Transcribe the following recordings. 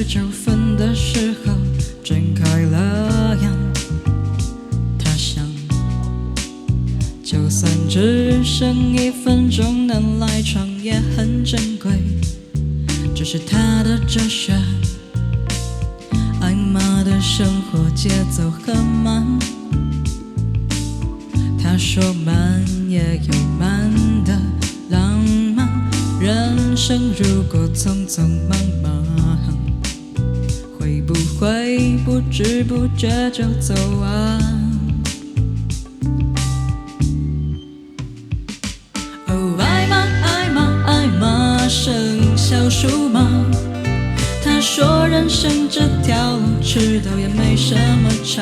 49分的时候睁开了眼，他想，就算只剩1分钟能赖床也很珍贵。这是他的哲学，艾玛的生活节奏很慢。他说慢也有慢的浪漫，人生如果匆匆忙忙，会不会不知不觉就走完？哦，爱吗爱吗爱吗，剩小数吗？他说人生这条路迟到也没什么差，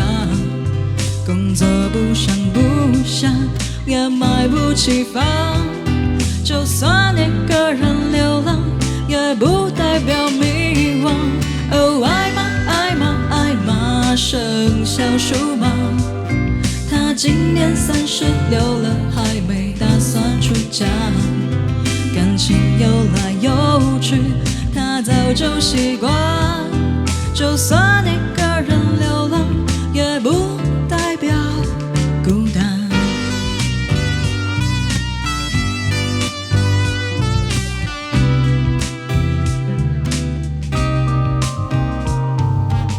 工作不上不下也买不起房，就算一个人流浪也不代表迷惘。哦，爱吗爱吗爱吗，剩小数吗？他今年36了，还没打算出嫁，感情游来游去他早就习惯，就算一个人流浪也不代表孤单。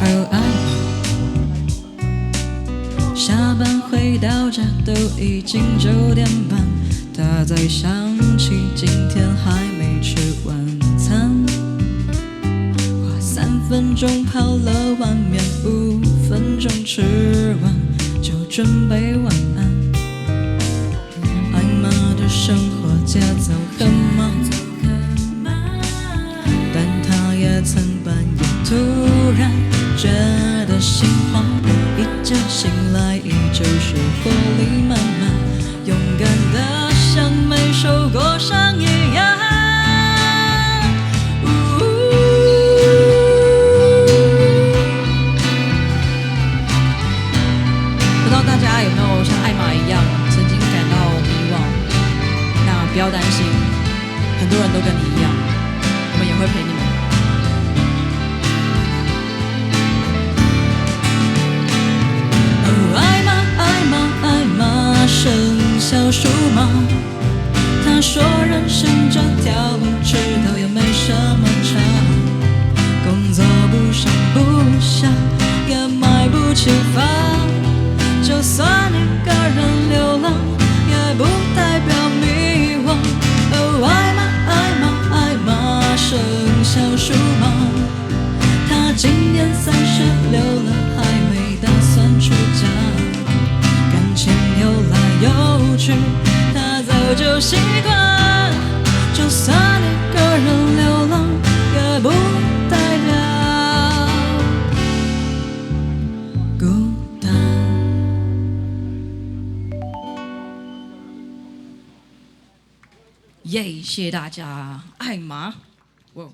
哦，爱吗？下班回到家都已经9点半，他才想起今天还没吃晚餐，花3分钟泡了碗面，5分钟吃完就准备晚安。艾玛的生活节奏很慢，但她也曾半夜突然觉得心慌，一觉醒来依旧是活力满满，勇敢的像没受过伤一样。不知道大家有没有像艾玛一样曾经感到迷惘？那不要担心，很多人都跟你一样，我们也会陪你们。哦，爱吗爱吗爱吗，剩小数吗？他说人生这条路迟到也没什么差，工作不上不下也买不起房，就算一个人流浪也不代表迷惘。哦，爱吗爱吗爱吗，剩小数吗？他今年36了，还没打算出嫁，感情游来游去他早就习惯，就算一个人流浪也不代表孤单。耶，谢谢大家，艾玛，哇。